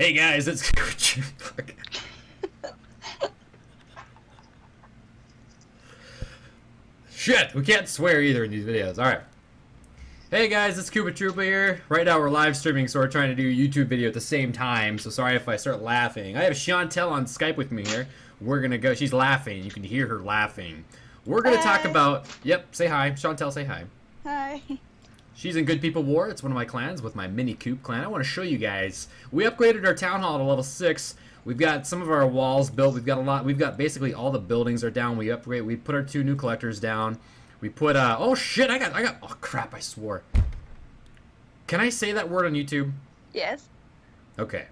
Hey guys, it's shit. We can't swear either in these videos. All right. Hey guys, it's Koopa Troopa here. Right now we're live streaming, so we're trying to do a YouTube video at the same time. So sorry if I start laughing. I have Chantel on Skype with me here. We're gonna go. She's laughing. You can hear her laughing. We're gonna talk about. Yep. Say hi, Chantel. Say hi. Hi. She's in Good People War. It's one of my clans with my mini Coop clan. I want to show you guys. We upgraded our town hall to level 6. We've got some of our walls built. We've got a lot. We've got basically all the buildings are down. We upgrade. We put our 2 new collectors down. We put. Oh shit! I got. Oh crap! I swore. Can I say that word on YouTube? Yes. Okay.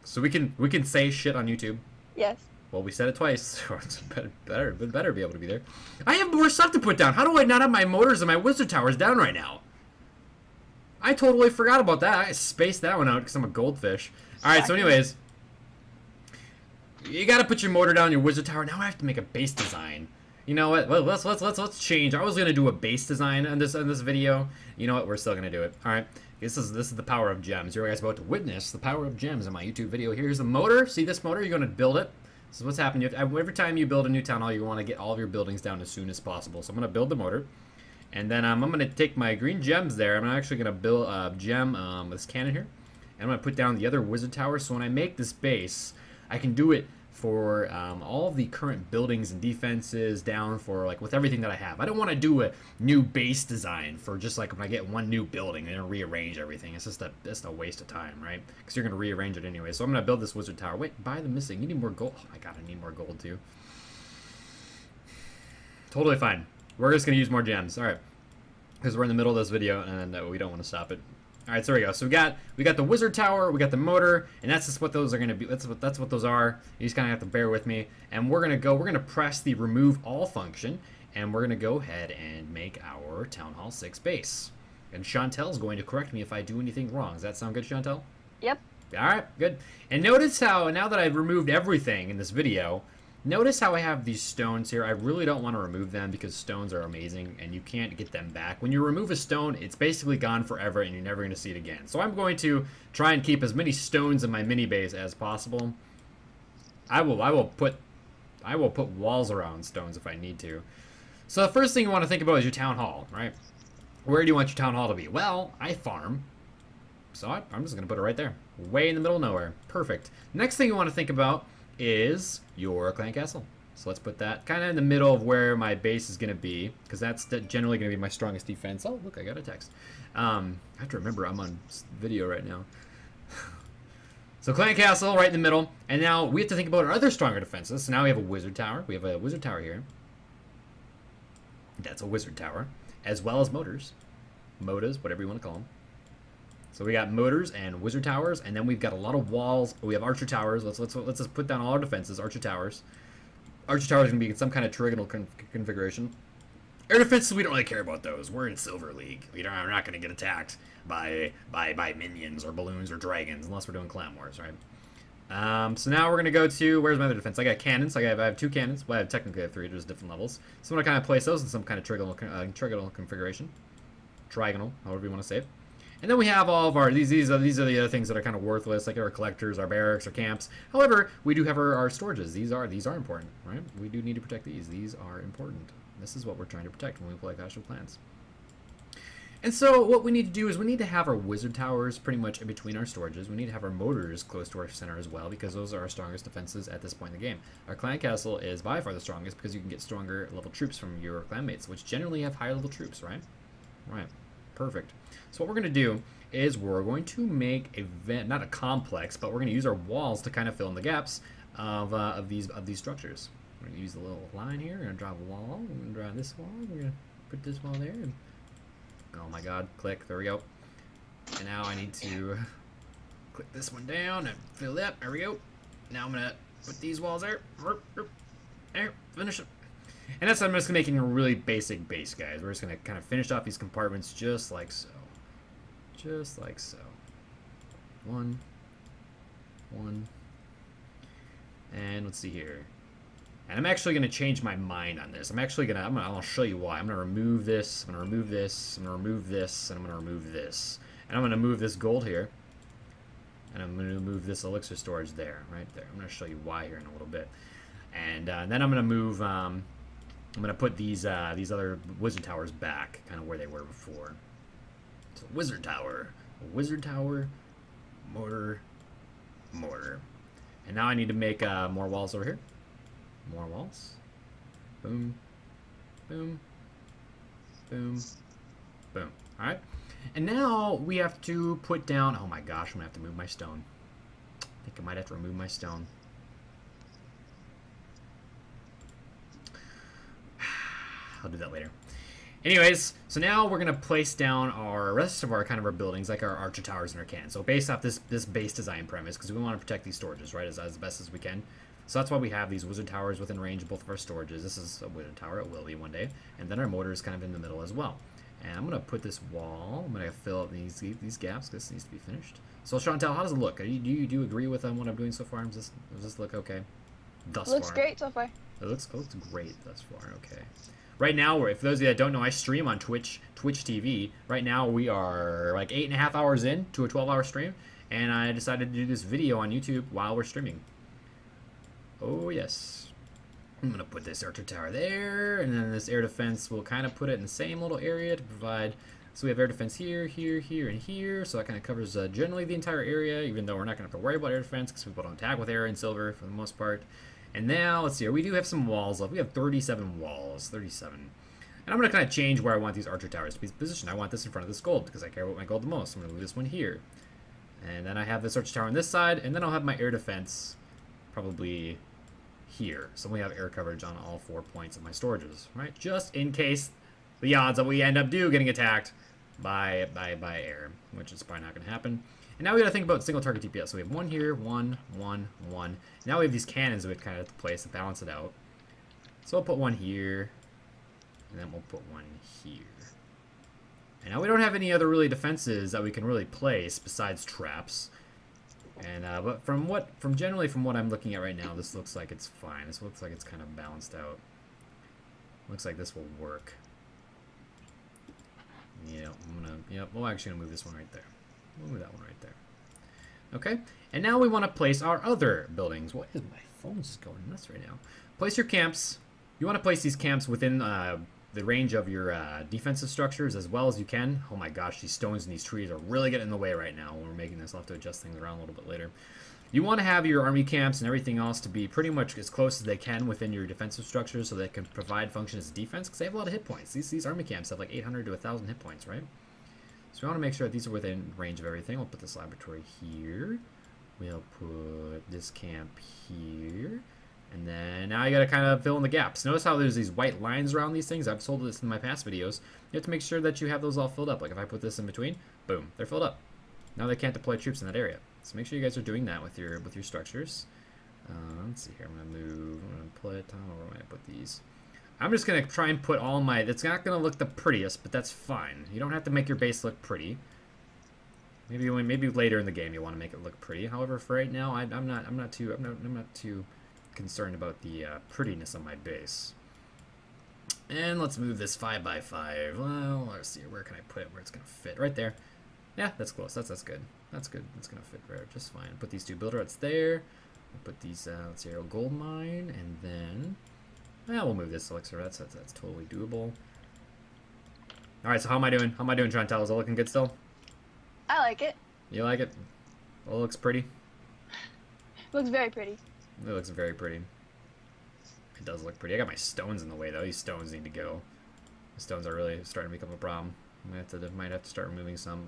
So we can say shit on YouTube. Yes. Well, we said it twice. It's better be able to be there. I have more stuff to put down. How do I not have my motors and my wizard towers down right now? I totally forgot about that. I spaced that one out because I'm a goldfish. All right. So, anyways, you got to put your motor down, your wizard tower. Now I have to make a base design. You know what? Well, let's change. I was gonna do a base design on this video. You know what? We're still gonna do it. All right. This is the power of gems. You're guys about to witness the power of gems in my YouTube video. Here's the motor. See this motor? You're gonna build it. This is what's happening. Every time you build a new town hall, you want to get all of your buildings down as soon as possible. So I'm gonna build the motor. And then I'm going to take my green gems there. I'm actually going to build a gem with this cannon here. And I'm going to put down the other wizard tower. So when I make this base, I can do it for all of the current buildings and defenses down for like with everything that I have. I don't want to do a new base design for just like when I get one new building and rearrange everything. It's just a waste of time, right? Because you're going to rearrange it anyway. So I'm going to build this wizard tower. Wait, buy the missing. You need more gold. Oh my god, I need more gold too. Totally fine. We're just going to use more gems. All right. Because we're in the middle of this video, and we don't want to stop it. All right, so there we go. So we got the wizard tower, we got the motor, and that's just what those are going to be. That's what those are. You just kind of have to bear with me. And we're going to press the remove all function, and we're going to go ahead and make our Town Hall 6 base. And Chantel's going to correct me if I do anything wrong. Does that sound good, Chantel? Yep. All right, good. And notice how, now that I've removed everything in this video, notice how I have these stones here. I really don't want to remove them because stones are amazing and you can't get them back. When you remove a stone, it's basically gone forever and you're never going to see it again. So I'm going to try and keep as many stones in my mini base as possible. I will put walls around stones if I need to. So the first thing you want to think about is your town hall, right? Where do you want your town hall to be? Well, I farm. So I'm just going to put it right there. Way in the middle of nowhere. Perfect. Next thing you want to think about is your clan castle. So let's put that kind of in the middle of where my base is going to be, because that's generally going to be my strongest defense. Oh, look, I got a text. I have to remember I'm on video right now. So clan castle right in the middle, and now we have to think about our other stronger defenses. So now we have a wizard tower. We have a wizard tower here. That's a wizard tower, as well as motors. Motas, whatever you want to call them. So we got motors and wizard towers, and then we've got a lot of walls. We have archer towers. Let's just put down all our defenses. Archer towers. Archer towers are gonna be in some kind of trigonal configuration. Air defenses, we don't really care about those. We're in Silver League. We're not gonna get attacked by minions or balloons or dragons unless we're doing clan wars, right? So now we're gonna go to, where's my other defense? I got cannons. I have 2 cannons. Well, technically I have 3. There's different levels. So I'm gonna kind of place those in some kind of trigonal configuration. Trigonal, however you want to say it. And then we have all of our, these are the other things that are kind of worthless, like our collectors, our barracks, our camps. However, we do have our storages. These are important, right? We do need to protect these. These are important. This is what we're trying to protect when we play Clash of Clans. And so what we need to do is we need to have our wizard towers pretty much in between our storages. We need to have our motors close to our center as well, because those are our strongest defenses at this point in the game. Our clan castle is by far the strongest because you can get stronger level troops from your clanmates, which generally have higher level troops, right? Right. Perfect. So what we're going to do is we're going to make a not a complex, but we're going to use our walls to kind of fill in the gaps of these structures. We're going to use a little line here. We're going to draw a wall. We're going to draw this wall. We're going to put this wall there. And, oh my God! Click. There we go. And now I need to click this one down and fill that. There we go. Now I'm going to put these walls there. There. Finish it. And that's, I'm just making a really basic base, guys. We're just going to kind of finish off these compartments just like so. Just like so. 1. And let's see here. And I'm actually going to change my mind on this. I'll show you why. I'm going to remove this. I'm going to remove this. I'm going to remove this. And I'm going to remove this. And I'm going to move this gold here. And I'm going to move this elixir storage there, right there. I'm going to show you why here in a little bit. And then I'm going to move, I'm going to put these other wizard towers back, kind of where they were before. So wizard tower, mortar, mortar. And now I need to make more walls over here. More walls. Boom, boom, boom, boom. All right. And now we have to put down, oh my gosh, I'm going to have to move my stone. I think I might have to remove my stone. I'll do that later. Anyways, so now we're going to place down our rest of our kind of our buildings, like our archer towers and our cannons. So based off this base design premise, because we want to protect these storages, right, as best as we can. So that's why we have these wizard towers within range of both of our storages. This is a wizard tower, it will be one day. And then our mortar is kind of in the middle as well. And I'm going to put this wall, I'm going to fill up these gaps, this needs to be finished. So Chantel, how does it look? Do you agree with what I'm doing so far? Does this look okay? Thus Looks far. great so far. It looks great thus far, okay. Right now, if those of you that don't know, I stream on Twitch TV. Right now, we are like 8.5 hours in to a 12-hour stream, and I decided to do this video on YouTube while we're streaming. Oh, yes. I'm going to put this archer tower there, and then this air defense, we'll kind of put it in the same little area to provide. So we have air defense here, here, here, and here, so that kind of covers generally the entire area, even though we're not going to have to worry about air defense because people don't attack with air and silver for the most part. And now, let's see here, we do have some walls left. We have 37 walls, 37. And I'm going to kind of change where I want these archer towers to be positioned. I want this in front of this gold because I care about my gold the most. I'm going to move this one here. And then I have this archer tower on this side, and then I'll have my air defense probably here. So we have air coverage on all 4 points of my storages, right? Just in case the odds that we end up getting attacked by air, which is probably not going to happen. And now we got to think about single target DPS. So we have one here, one. Now we have these cannons that we kind of have to place to balance it out. So we'll put one here, and then we'll put one here. And now we don't have any other really defenses that we can really place besides traps. And but generally from what I'm looking at right now, this looks like it's fine. This looks like it's kind of balanced out. Looks like this will work. Yeah, we're actually gonna move this one right there. We'll move that one right there. Okay, and now we want to place our other buildings. What is my phone's just going nuts right now? Place your camps. You want to place these camps within the range of your defensive structures as well as you can. Oh my gosh, these stones and these trees are really getting in the way right now when we're making this. I'll have to adjust things around a little bit later. You want to have your army camps and everything else to be pretty much as close as they can within your defensive structures so they can provide function as defense because they have a lot of hit points. These army camps have like 800 to 1,000 hit points, right? So we want to make sure that these are within range of everything. We'll put this laboratory here. We'll put this camp here. And then now you got to kind of fill in the gaps. Notice how there's these white lines around these things? I've told this in my past videos. You have to make sure that you have those all filled up. Like if I put this in between, boom, they're filled up. Now they can't deploy troops in that area. So make sure you guys are doing that with your structures. Let's see here. I'm going to move. I'm going to put, where am I going to put these? I'm just going to try and put all my, it's not going to look the prettiest, but that's fine. You don't have to make your base look pretty. Maybe later in the game you want to make it look pretty. However, for right now, I'm not too concerned about the prettiness of my base. And let's move this 5x5. Well, let's see, where can I put it where it's going to fit? Right there. Yeah, that's close. That's good. That's good. That's going to fit right just fine. Put these two builder huts there. We'll put these, let's see, a gold mine, and then, yeah, we'll move this elixir. That's totally doable. All right, so how am I doing? How am I doing, Chantal? Is it looking good still? I like it. You like it? Well, it looks pretty. Looks very pretty. It looks very pretty. It does look pretty. I got my stones in the way, though. These stones need to go. The stones are really starting to become a problem. I might have to start removing some.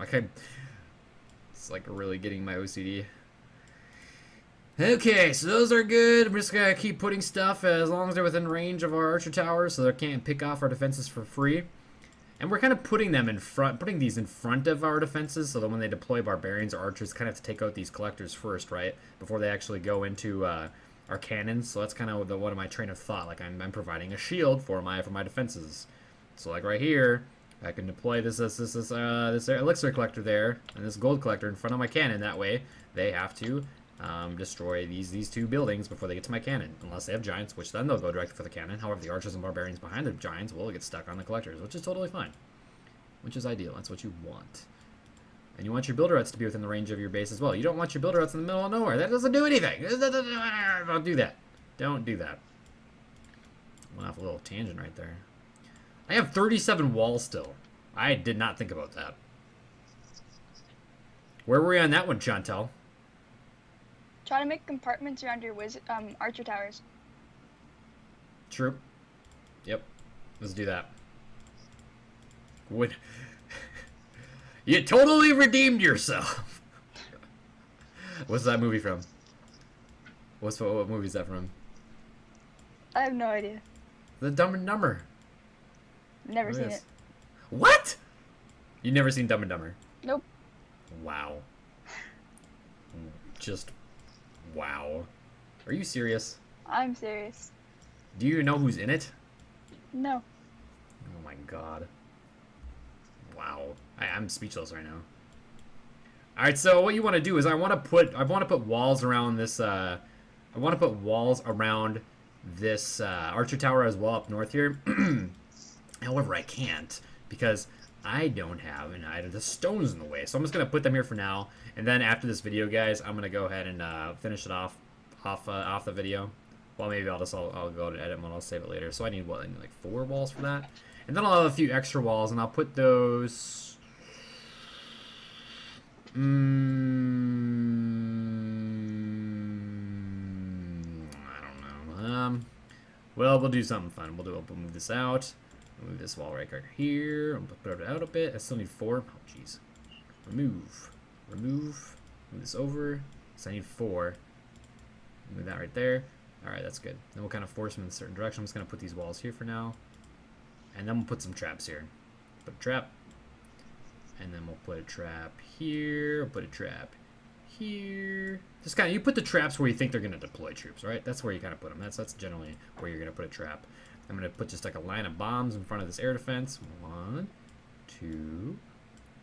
It's like really getting my OCD. Okay, so those are good. I'm just gonna keep putting stuff as long as they're within range of our archer towers, so they can't pick off our defenses for free. And we're kind of putting these in front of our defenses, so that when they deploy barbarians or archers, kind of have to take out these collectors first, right, before they actually go into our cannons. So that's kind of one of my train of thought. Like I'm providing a shield for my defenses. So like right here, I can deploy this elixir collector there and this gold collector in front of my cannon. That way, they have to destroy these two buildings before they get to my cannon, unless they have giants, which then they'll go directly for the cannon. However, the archers and barbarians behind the giants will get stuck on the collectors, which is totally fine, which is ideal. That's what you want. And you want your builder huts to be within the range of your base as well. You don't want your builder huts in the middle of nowhere. That doesn't do anything. Don't do that. Don't do that. Went off a little tangent right there. I have 37 walls still. I did not think about that. Where were we on that one, Chantel? Try to make compartments around your archer towers. True. Yep. Let's do that. What? You totally redeemed yourself. What's that movie from? What movie is that from? I have no idea. The Dumb and Dumber. Never seen it. What? You never seen Dumb and Dumber? Nope. Wow. Just wow. Are you serious? I'm serious. Do you know who's in it? No. Oh my god. Wow. I'm speechless right now. Alright, so what you want to do is I want to put walls around this archer tower as well up north here. However, I can't because I don't have the stones in the way. So I'm just gonna put them here for now, and then after this video, guys, I'm gonna go ahead and finish it off the video. Well, maybe I'll go to edit mode. I'll save it later. So I need what? I need like 4 walls for that, and then I'll have a few extra walls, and I'll put those. I don't know. Well, we'll do something fun. We'll move this out. Move this wall right here. I'll put it out a bit. I still need 4. Oh, jeez. Remove. Move this over. So I need 4. Move that right there. Alright, that's good. Then we'll kind of force them in a certain direction. I'm just going to put these walls here for now. And then we'll put some traps here. Put a trap. And then we'll put a trap here. We'll put a trap here. Just kind of, you put the traps where you think they're going to deploy troops, right? That's where you kind of put them. That's generally where you're going to put a trap. I'm going to put just like a line of bombs in front of this air defense. 1, 2,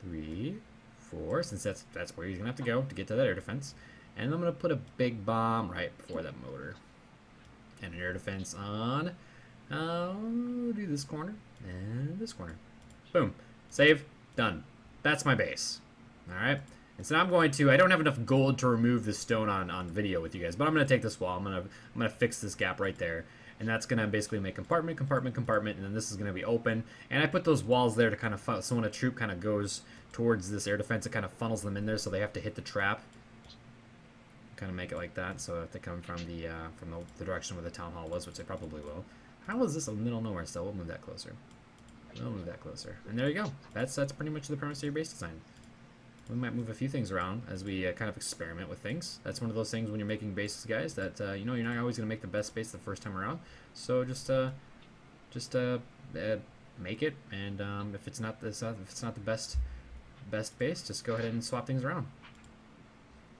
3, 4. Since that's where he's going to have to go to get to that air defense. And I'm going to put a big bomb right before that motor. And an air defense on. I'll do this corner and this corner. Boom. Save. Done. That's my base. Alright. And so now I'm going to, I don't have enough gold to remove the stone on video with you guys, but I'm going to take this wall. I'm going to fix this gap right there. And that's going to basically make compartment, and then this is going to be open. And I put those walls there to kind of, so when a troop kind of goes towards this air defense, it kind of funnels them in there so they have to hit the trap. Kind of make it like that, so if they come from the direction where the town hall was, which they probably will. How is this in the middle of nowhere still? We'll move that closer. We'll move that closer. And there you go. That's pretty much the premise of your base design. We might move a few things around as we kind of experiment with things. That's one of those things when you're making bases, guys, that you know, you're not always going to make the best base the first time around. So just make it, and if it's not the best base, just go ahead and swap things around.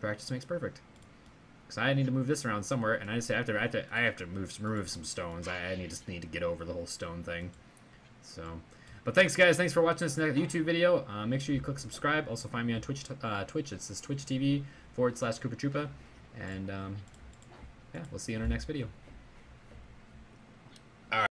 Practice makes perfect. Because I need to move this around somewhere, and I have to remove some stones. I just need to get over the whole stone thing. So, but thanks, guys. Thanks for watching this YouTube video. Make sure you click subscribe. Also find me on Twitch. It says Twitch TV /Koopa Troopa. And yeah, we'll see you in our next video.